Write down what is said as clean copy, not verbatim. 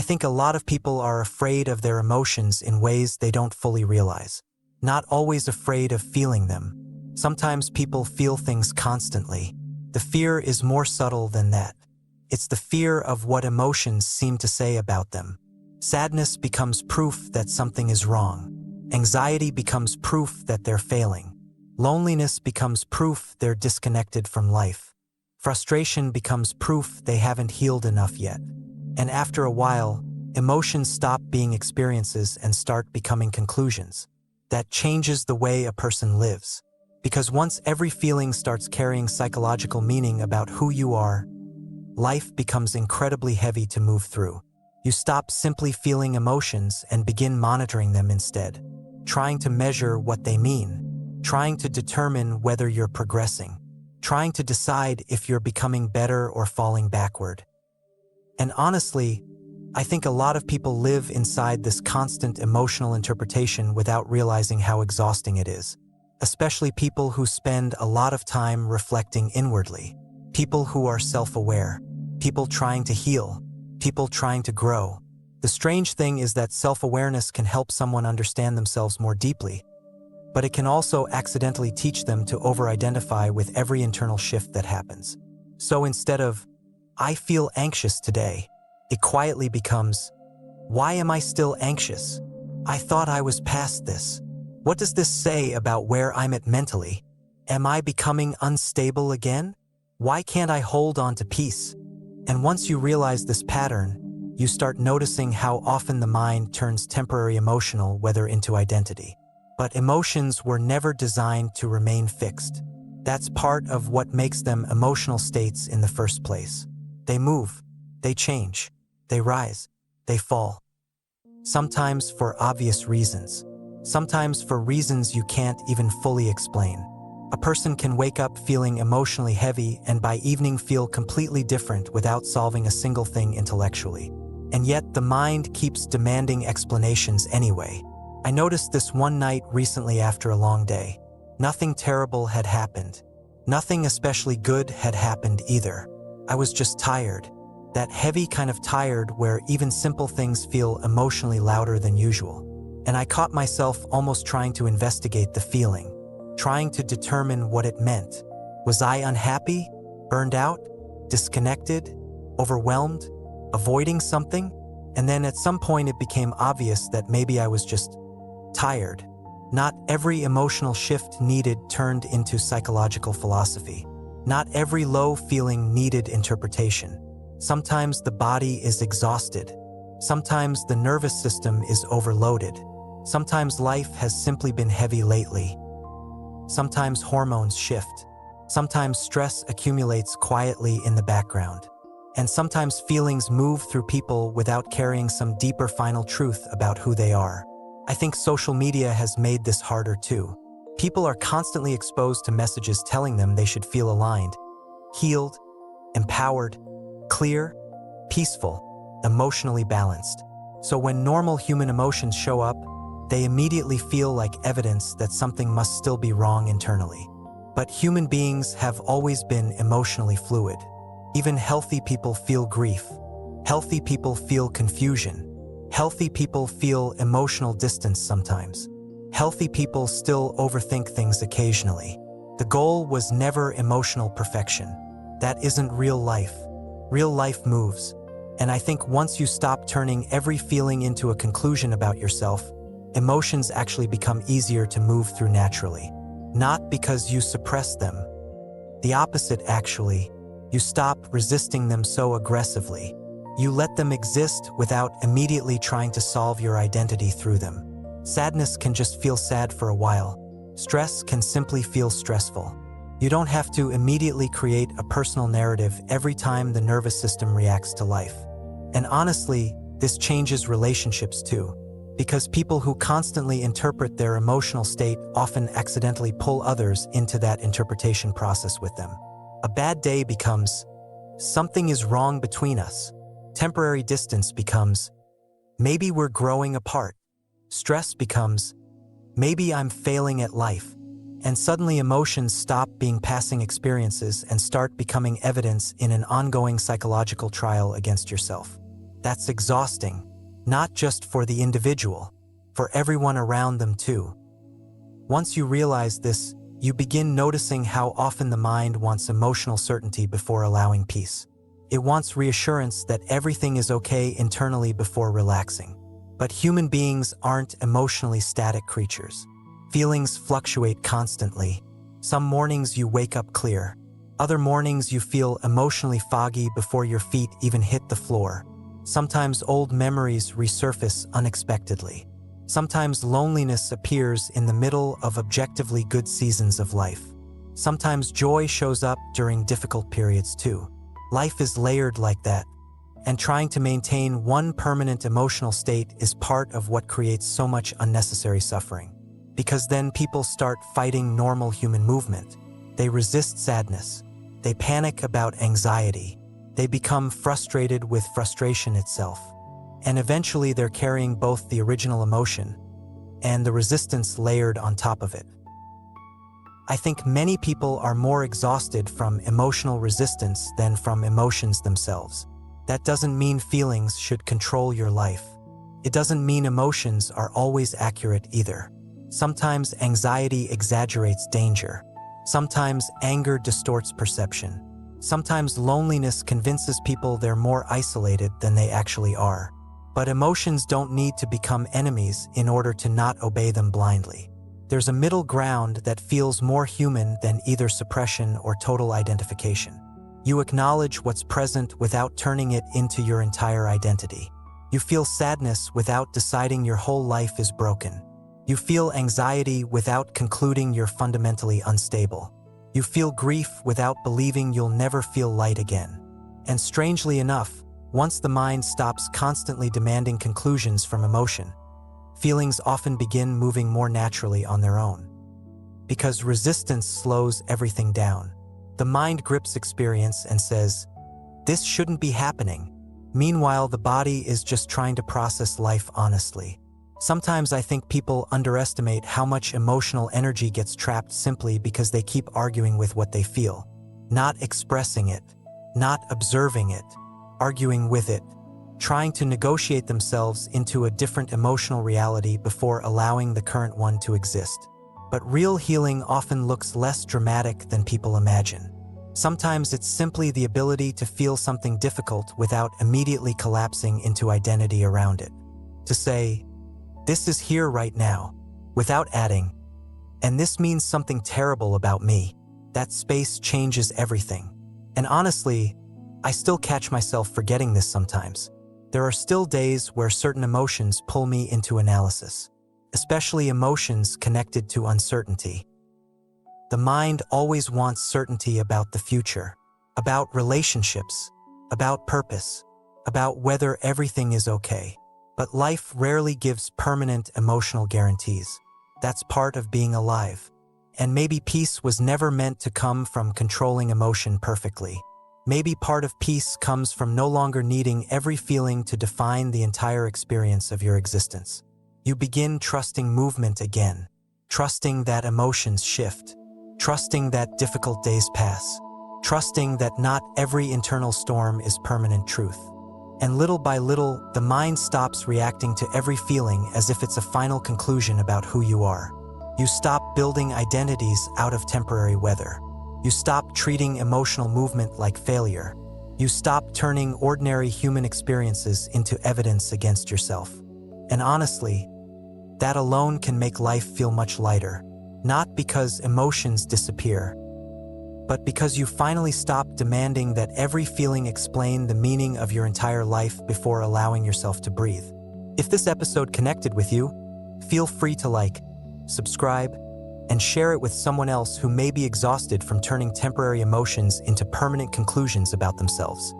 think a lot of people are afraid of their emotions in ways they don't fully realize. Not always afraid of feeling them. Sometimes people feel things constantly. The fear is more subtle than that. It's the fear of what emotions seem to say about them. Sadness becomes proof that something is wrong. Anxiety becomes proof that they're failing. Loneliness becomes proof they're disconnected from life. Frustration becomes proof they haven't healed enough yet. And after a while, emotions stop being experiences and start becoming conclusions. That changes the way a person lives. Because once every feeling starts carrying psychological meaning about who you are, life becomes incredibly heavy to move through. You stop simply feeling emotions and begin monitoring them instead, trying to measure what they mean, trying to determine whether you're progressing, trying to decide if you're becoming better or falling backward. And honestly, I think a lot of people live inside this constant emotional interpretation without realizing how exhausting it is. Especially people who spend a lot of time reflecting inwardly. People who are self-aware. People trying to heal. People trying to grow. The strange thing is that self-awareness can help someone understand themselves more deeply, but it can also accidentally teach them to over-identify with every internal shift that happens. So instead of, "I feel anxious today," it quietly becomes, "Why am I still anxious? I thought I was past this. What does this say about where I'm at mentally? Am I becoming unstable again? Why can't I hold on to peace?" And once you realize this pattern, you start noticing how often the mind turns temporary emotional weather into identity. But emotions were never designed to remain fixed. That's part of what makes them emotional states in the first place. They move, they change, they rise, they fall. Sometimes for obvious reasons. Sometimes for reasons you can't even fully explain. A person can wake up feeling emotionally heavy and by evening feel completely different without solving a single thing intellectually. And yet the mind keeps demanding explanations anyway. I noticed this one night recently after a long day. Nothing terrible had happened. Nothing especially good had happened either. I was just tired. That heavy kind of tired where even simple things feel emotionally louder than usual. And I caught myself almost trying to investigate the feeling, trying to determine what it meant. Was I unhappy? Burned out? Disconnected? Overwhelmed? Avoiding something? And then at some point it became obvious that maybe I was just tired. Not every emotional shift needed turned into psychological philosophy. Not every low feeling needed interpretation. Sometimes the body is exhausted. Sometimes the nervous system is overloaded. Sometimes life has simply been heavy lately. Sometimes hormones shift. Sometimes stress accumulates quietly in the background. And sometimes feelings move through people without carrying some deeper final truth about who they are. I think social media has made this harder too. People are constantly exposed to messages telling them they should feel aligned, healed, empowered, clear, peaceful, emotionally balanced. So when normal human emotions show up, they immediately feel like evidence that something must still be wrong internally. But human beings have always been emotionally fluid. Even healthy people feel grief. Healthy people feel confusion. Healthy people feel emotional distance sometimes. Healthy people still overthink things occasionally. The goal was never emotional perfection. That isn't real life. Real life moves. And I think once you stop turning every feeling into a conclusion about yourself, emotions actually become easier to move through naturally. Not because you suppress them. The opposite, actually. You stop resisting them so aggressively. You let them exist without immediately trying to solve your identity through them. Sadness can just feel sad for a while. Stress can simply feel stressful. You don't have to immediately create a personal narrative every time the nervous system reacts to life. And honestly, this changes relationships too, because people who constantly interpret their emotional state often accidentally pull others into that interpretation process with them. A bad day becomes, something is wrong between us. Temporary distance becomes, maybe we're growing apart. Stress becomes, maybe I'm failing at life. And suddenly emotions stop being passing experiences and start becoming evidence in an ongoing psychological trial against yourself. That's exhausting, not just for the individual, for everyone around them too. Once you realize this, you begin noticing how often the mind wants emotional certainty before allowing peace. It wants reassurance that everything is okay internally before relaxing. But human beings aren't emotionally static creatures. Feelings fluctuate constantly. Some mornings you wake up clear. Other mornings you feel emotionally foggy before your feet even hit the floor. Sometimes old memories resurface unexpectedly. Sometimes loneliness appears in the middle of objectively good seasons of life. Sometimes joy shows up during difficult periods too. Life is layered like that, and trying to maintain one permanent emotional state is part of what creates so much unnecessary suffering. Because then people start fighting normal human movement. They resist sadness. They panic about anxiety. They become frustrated with frustration itself. And eventually they're carrying both the original emotion and the resistance layered on top of it. I think many people are more exhausted from emotional resistance than from emotions themselves. That doesn't mean feelings should control your life. It doesn't mean emotions are always accurate either. Sometimes anxiety exaggerates danger. Sometimes anger distorts perception. Sometimes loneliness convinces people they're more isolated than they actually are. But emotions don't need to become enemies in order to not obey them blindly. There's a middle ground that feels more human than either suppression or total identification. You acknowledge what's present without turning it into your entire identity. You feel sadness without deciding your whole life is broken. You feel anxiety without concluding you're fundamentally unstable. You feel grief without believing you'll never feel light again. And strangely enough, once the mind stops constantly demanding conclusions from emotion, feelings often begin moving more naturally on their own. Because resistance slows everything down. The mind grips experience and says, "This shouldn't be happening." Meanwhile, the body is just trying to process life honestly. Sometimes I think people underestimate how much emotional energy gets trapped simply because they keep arguing with what they feel, not expressing it, not observing it, arguing with it, trying to negotiate themselves into a different emotional reality before allowing the current one to exist. But real healing often looks less dramatic than people imagine. Sometimes it's simply the ability to feel something difficult without immediately collapsing into identity around it. To say, "This is here right now," without adding, "And this means something terrible about me." That space changes everything. And honestly, I still catch myself forgetting this sometimes. There are still days where certain emotions pull me into analysis, especially emotions connected to uncertainty. The mind always wants certainty about the future, about relationships, about purpose, about whether everything is okay. But life rarely gives permanent emotional guarantees. That's part of being alive. And maybe peace was never meant to come from controlling emotion perfectly. Maybe part of peace comes from no longer needing every feeling to define the entire experience of your existence. You begin trusting movement again, trusting that emotions shift, trusting that difficult days pass, trusting that not every internal storm is permanent truth. And little by little, the mind stops reacting to every feeling as if it's a final conclusion about who you are. You stop building identities out of temporary weather. You stop treating emotional movement like failure. You stop turning ordinary human experiences into evidence against yourself. And honestly, that alone can make life feel much lighter. Not because emotions disappear, but because you finally stop demanding that every feeling explain the meaning of your entire life before allowing yourself to breathe. If this episode connected with you, feel free to like, subscribe, and share it with someone else who may be exhausted from turning temporary emotions into permanent conclusions about themselves.